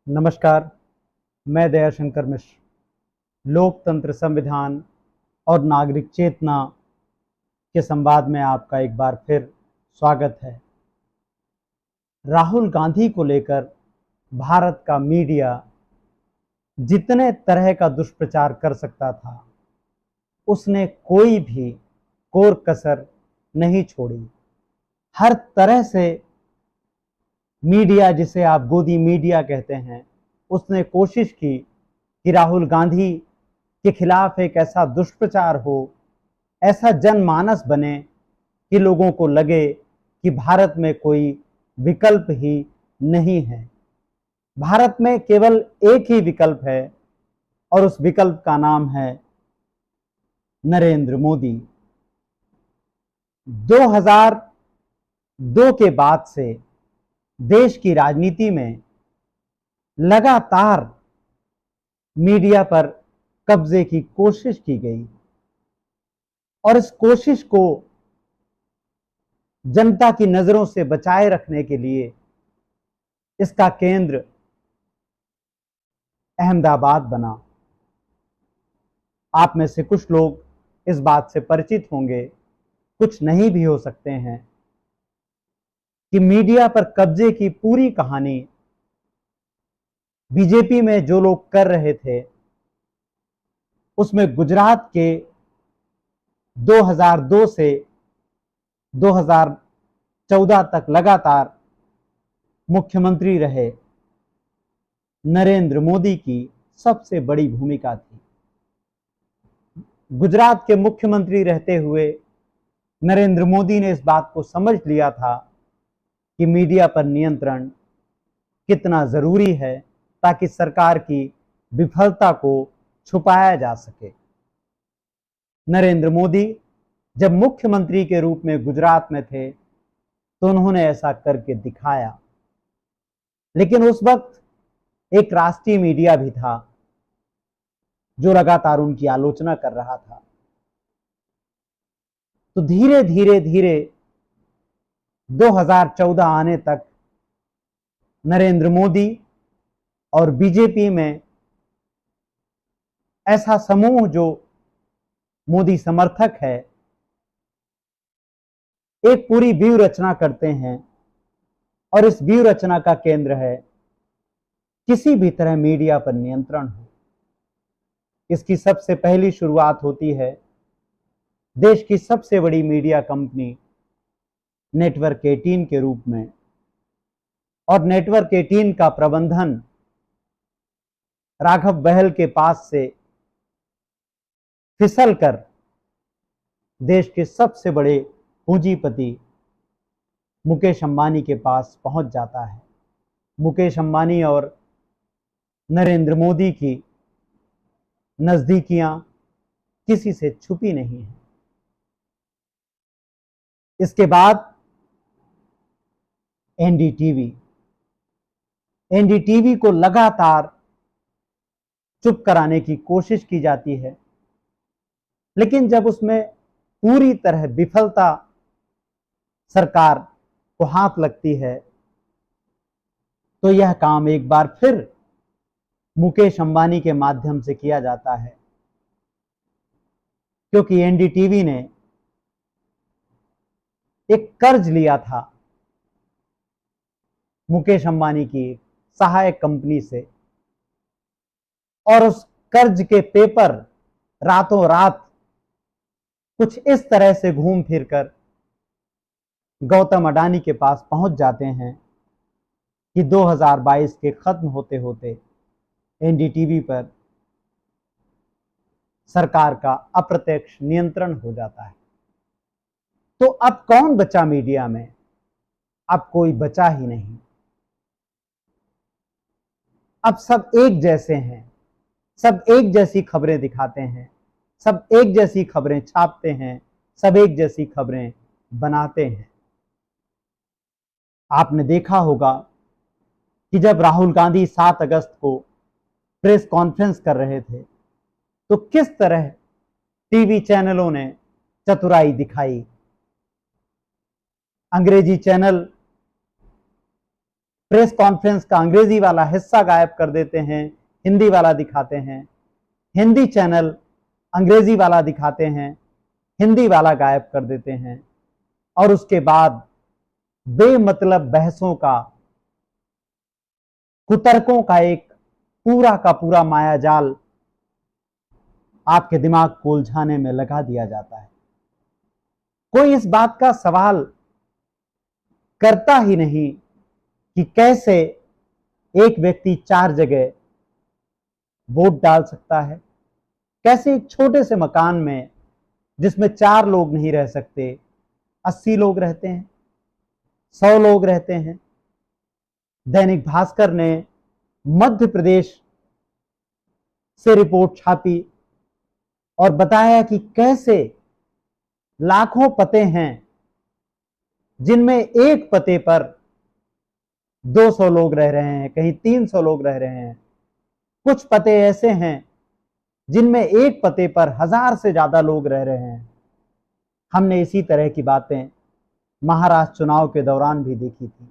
नमस्कार। मैं दयाशंकर मिश्र लोकतंत्र, संविधान और नागरिक चेतना के संवाद में आपका एक बार फिर स्वागत है। राहुल गांधी को लेकर भारत का मीडिया जितने तरह का दुष्प्रचार कर सकता था, उसने कोई भी कोर कसर नहीं छोड़ी। हर तरह से मीडिया, जिसे आप गोदी मीडिया कहते हैं, उसने कोशिश की कि राहुल गांधी के खिलाफ एक ऐसा दुष्प्रचार हो, ऐसा जनमानस बने कि लोगों को लगे कि भारत में कोई विकल्प ही नहीं है। भारत में केवल एक ही विकल्प है और उस विकल्प का नाम है नरेंद्र मोदी। 2002 के बाद से देश की राजनीति में लगातार मीडिया पर कब्जे की कोशिश की गई और इस कोशिश को जनता की नजरों से बचाए रखने के लिए इसका केंद्र अहमदाबाद बना। आप में से कुछ लोग इस बात से परिचित होंगे, कुछ नहीं भी हो सकते हैं, कि मीडिया पर कब्जे की पूरी कहानी बीजेपी में जो लोग कर रहे थे, उसमें गुजरात के 2002 से 2014 तक लगातार मुख्यमंत्री रहे नरेंद्र मोदी की सबसे बड़ी भूमिका थी। गुजरात के मुख्यमंत्री रहते हुए नरेंद्र मोदी ने इस बात को समझ लिया था कि मीडिया पर नियंत्रण कितना जरूरी है ताकि सरकार की विफलता को छुपाया जा सके। नरेंद्र मोदी जब मुख्यमंत्री के रूप में गुजरात में थे तो उन्होंने ऐसा करके दिखाया, लेकिन उस वक्त एक राष्ट्रीय मीडिया भी था जो लगातार उनकी आलोचना कर रहा था। तो धीरे धीरे धीरे 2014 आने तक नरेंद्र मोदी और बीजेपी में ऐसा समूह जो मोदी समर्थक है, एक पूरी व्यूह रचना करते हैं और इस व्यूह रचना का केंद्र है किसी भी तरह मीडिया पर नियंत्रण हो। इसकी सबसे पहली शुरुआत होती है देश की सबसे बड़ी मीडिया कंपनी नेटवर्क 18 के रूप में, और नेटवर्क 18 का प्रबंधन राघव बहल के पास से फिसल कर देश के सबसे बड़े पूंजीपति मुकेश अंबानी के पास पहुंच जाता है। मुकेश अंबानी और नरेंद्र मोदी की नजदीकियां किसी से छुपी नहीं है। इसके बाद एनडीटीवी को लगातार चुप कराने की कोशिश की जाती है, लेकिन जब उसमें पूरी तरह विफलता सरकार को हाथ लगती है तो यह काम एक बार फिर मुकेश अंबानी के माध्यम से किया जाता है, क्योंकि एनडीटीवी ने एक कर्ज लिया था मुकेश अंबानी की सहायक कंपनी से, और उस कर्ज के पेपर रातों रात कुछ इस तरह से घूम फिर कर गौतम अडानी के पास पहुंच जाते हैं कि 2022 के खत्म होते होते एनडीटीवी पर सरकार का अप्रत्यक्ष नियंत्रण हो जाता है। तो अब कौन बचा मीडिया में? अब कोई बचा ही नहीं। अब सब एक जैसे हैं, सब एक जैसी खबरें दिखाते हैं, सब एक जैसी खबरें छापते हैं, सब एक जैसी खबरें बनाते हैं। आपने देखा होगा कि जब राहुल गांधी 7 अगस्त को प्रेस कॉन्फ्रेंस कर रहे थे तो किस तरह टीवी चैनलों ने चतुराई दिखाई। अंग्रेजी चैनल प्रेस कॉन्फ्रेंस का अंग्रेजी वाला हिस्सा गायब कर देते हैं, हिंदी वाला दिखाते हैं, हिंदी चैनल अंग्रेजी वाला दिखाते हैं, हिंदी वाला गायब कर देते हैं, और उसके बाद बेमतलब बहसों का, कुतर्कों का एक पूरा का पूरा मायाजाल आपके दिमाग को उलझाने में लगा दिया जाता है। कोई इस बात का सवाल करता ही नहीं कि कैसे एक व्यक्ति 4 जगह वोट डाल सकता है, कैसे एक छोटे से मकान में जिसमें 4 लोग नहीं रह सकते 80 लोग रहते हैं, 100 लोग रहते हैं। दैनिक भास्कर ने मध्य प्रदेश से रिपोर्ट छापी और बताया कि कैसे लाखों पते हैं जिनमें एक पते पर 200 लोग रह रहे हैं, कहीं 300 लोग रह रहे हैं। कुछ पते ऐसे हैं जिनमें एक पते पर 1000 से ज्यादा लोग रह रहे हैं। हमने इसी तरह की बातें महाराष्ट्र चुनाव के दौरान भी देखी थी,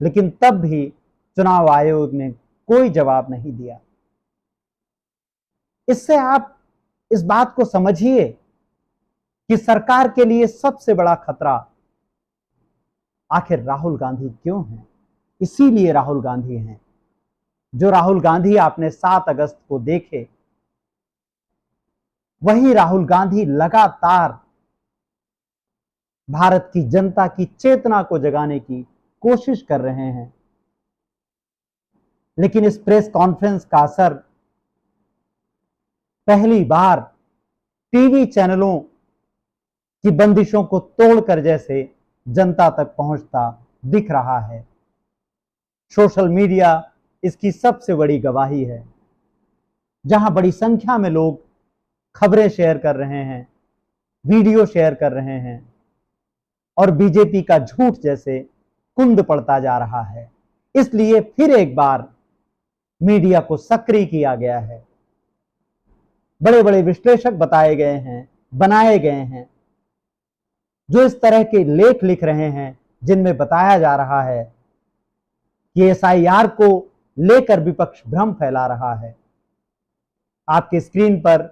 लेकिन तब भी चुनाव आयोग ने कोई जवाब नहीं दिया। इससे आप इस बात को समझिए कि सरकार के लिए सबसे बड़ा खतरा आखिर राहुल गांधी क्यों है। इसीलिए राहुल गांधी हैं। जो राहुल गांधी आपने 7 अगस्त को देखे, वही राहुल गांधी लगातार भारत की जनता की चेतना को जगाने की कोशिश कर रहे हैं। लेकिन इस प्रेस कॉन्फ्रेंस का असर पहली बार टीवी चैनलों की बंदिशों को तोड़कर जैसे जनता तक पहुंचता दिख रहा है। सोशल मीडिया इसकी सबसे बड़ी गवाही है, जहां बड़ी संख्या में लोग खबरें शेयर कर रहे हैं, वीडियो शेयर कर रहे हैं, और बीजेपी का झूठ जैसे कुंद पड़ता जा रहा है। इसलिए फिर एक बार मीडिया को सक्रिय किया गया है। बड़े बड़े विश्लेषक बताए गए हैं, बनाए गए हैं, जो इस तरह के लेख लिख रहे हैं जिनमें बताया जा रहा है कि एसआईआर को लेकर विपक्ष भ्रम फैला रहा है। आपकी स्क्रीन पर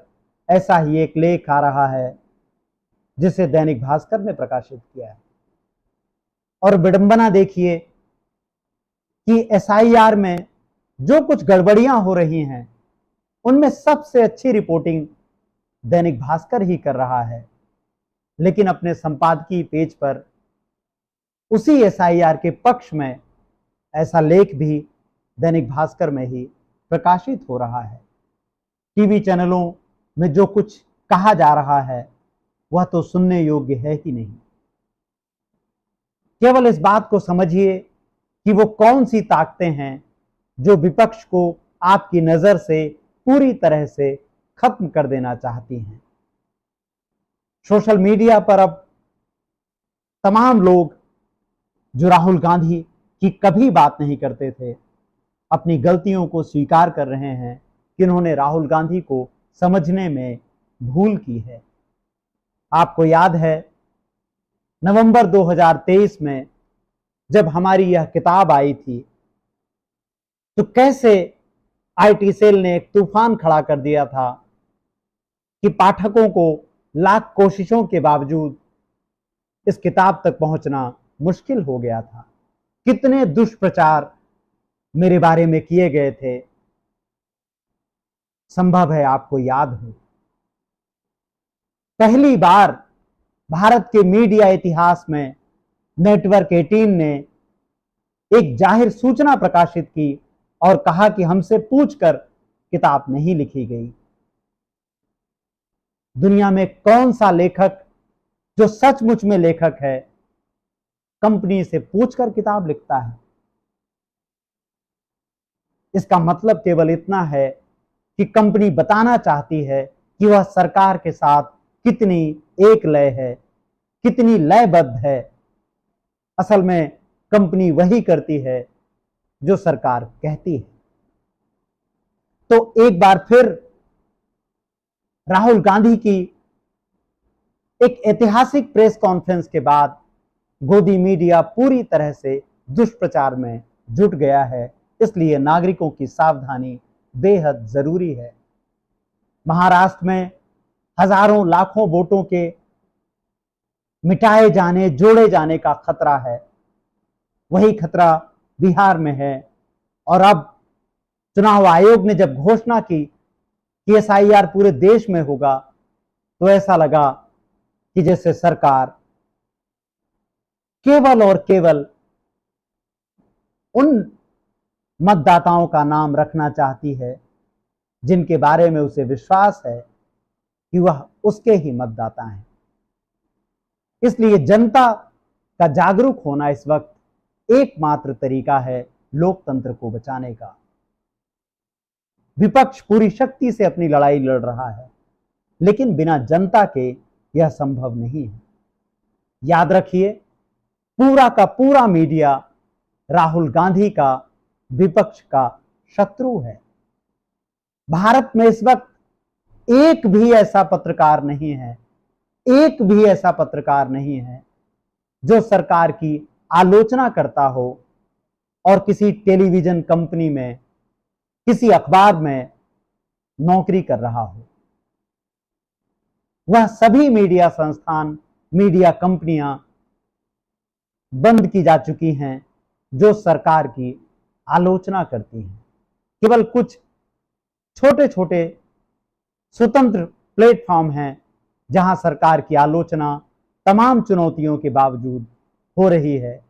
ऐसा ही एक लेख आ रहा है जिसे दैनिक भास्कर ने प्रकाशित किया है, और विडंबना देखिए कि एसआईआर में जो कुछ गड़बड़ियां हो रही हैं उनमें सबसे अच्छी रिपोर्टिंग दैनिक भास्कर ही कर रहा है। लेकिन अपने संपादकीय पेज पर उसी एसआईआर के पक्ष में ऐसा लेख भी दैनिक भास्कर में ही प्रकाशित हो रहा है। टीवी चैनलों में जो कुछ कहा जा रहा है वह तो सुनने योग्य है ही नहीं। केवल इस बात को समझिए कि वो कौन सी ताकतें हैं जो विपक्ष को आपकी नजर से पूरी तरह से खत्म कर देना चाहती हैं। सोशल मीडिया पर अब तमाम लोग जो राहुल गांधी की कभी बात नहीं करते थे, अपनी गलतियों को स्वीकार कर रहे हैं कि उन्होंने राहुल गांधी को समझने में भूल की है। आपको याद है नवंबर 2023 में जब हमारी यह किताब आई थी तो कैसे आईटी सेल ने एक तूफान खड़ा कर दिया था कि पाठकों को लाख कोशिशों के बावजूद इस किताब तक पहुंचना मुश्किल हो गया था। कितने दुष्प्रचार मेरे बारे में किए गए थे, संभव है आपको याद हो। पहली बार भारत के मीडिया इतिहास में नेटवर्क 18 ने एक जाहिर सूचना प्रकाशित की और कहा कि हमसे पूछकर किताब नहीं लिखी गई। दुनिया में कौन सा लेखक जो सचमुच में लेखक है कंपनी से पूछकर किताब लिखता है? इसका मतलब केवल इतना है कि कंपनी बताना चाहती है कि वह सरकार के साथ कितनी एक लय है, कितनी लयबद्ध है। असल में कंपनी वही करती है जो सरकार कहती है। तो एक बार फिर राहुल गांधी की एक ऐतिहासिक प्रेस कॉन्फ्रेंस के बाद गोदी मीडिया पूरी तरह से दुष्प्रचार में जुट गया है। इसलिए नागरिकों की सावधानी बेहद जरूरी है। महाराष्ट्र में हजारों लाखों वोटों के मिटाए जाने, जोड़े जाने का खतरा है। वही खतरा बिहार में है। और अब चुनाव आयोग ने जब घोषणा की कि एसआईआर पूरे देश में होगा, तो ऐसा लगा कि जैसे सरकार केवल और केवल उन मतदाताओं का नाम रखना चाहती है जिनके बारे में उसे विश्वास है कि वह उसके ही मतदाता हैं। इसलिए जनता का जागरूक होना इस वक्त एकमात्र तरीका है लोकतंत्र को बचाने का। विपक्ष पूरी शक्ति से अपनी लड़ाई लड़ रहा है, लेकिन बिना जनता के यह संभव नहीं है। याद रखिए, पूरा का पूरा मीडिया राहुल गांधी का, विपक्ष का शत्रु है। भारत में इस वक्त एक भी ऐसा पत्रकार नहीं है, एक भी ऐसा पत्रकार नहीं है जो सरकार की आलोचना करता हो और किसी टेलीविजन कंपनी में, किसी अखबार में नौकरी कर रहा हो। वह सभी मीडिया संस्थान, मीडिया कंपनियां बंद की जा चुकी हैं जो सरकार की आलोचना करती हैं। केवल कुछ छोटे छोटे स्वतंत्र प्लेटफॉर्म हैं जहां सरकार की आलोचना तमाम चुनौतियों के बावजूद हो रही है,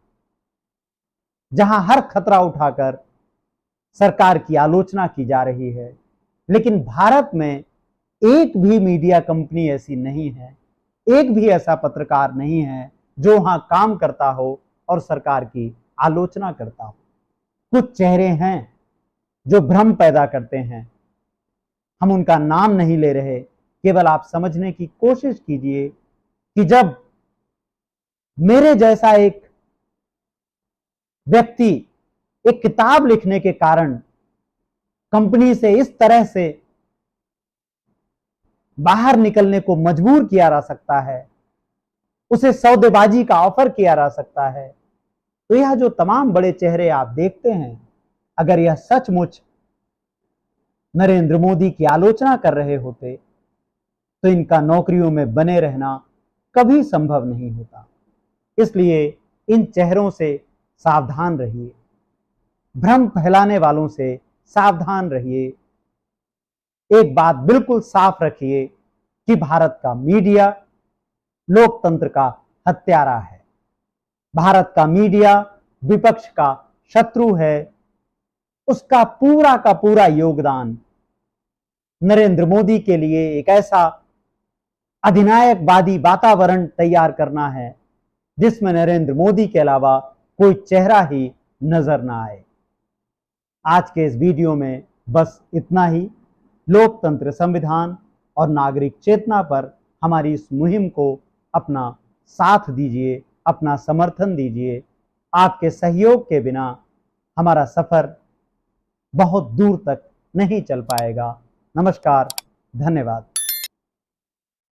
जहां हर खतरा उठाकर सरकार की आलोचना की जा रही है। लेकिन भारत में एक भी मीडिया कंपनी ऐसी नहीं है, एक भी ऐसा पत्रकार नहीं है जो वहां काम करता हो और सरकार की आलोचना करता हो। कुछ चेहरे हैं जो भ्रम पैदा करते हैं, हम उनका नाम नहीं ले रहे। केवल आप समझने की कोशिश कीजिए कि जब मेरे जैसा एक व्यक्ति एक किताब लिखने के कारण कंपनी से इस तरह से बाहर निकलने को मजबूर किया जा सकता है, उसे सौदेबाजी का ऑफर किया जा सकता है, तो यह जो तमाम बड़े चेहरे आप देखते हैं, अगर यह सचमुच नरेंद्र मोदी की आलोचना कर रहे होते तो इनका नौकरियों में बने रहना कभी संभव नहीं होता। इसलिए इन चेहरों से सावधान रहिए, भ्रम फैलाने वालों से सावधान रहिए। एक बात बिल्कुल साफ रखिए कि भारत का मीडिया लोकतंत्र का हत्यारा है। भारत का मीडिया विपक्ष का शत्रु है। उसका पूरा का पूरा योगदान नरेंद्र मोदी के लिए एक ऐसा अधिनायकवादी वातावरण तैयार करना है जिसमें नरेंद्र मोदी के अलावा कोई चेहरा ही नजर ना आए। आज के इस वीडियो में बस इतना ही। लोकतंत्र, संविधान और नागरिक चेतना पर हमारी इस मुहिम को अपना साथ दीजिए, अपना समर्थन दीजिए। आपके सहयोग के बिना हमारा सफर बहुत दूर तक नहीं चल पाएगा। नमस्कार, धन्यवाद।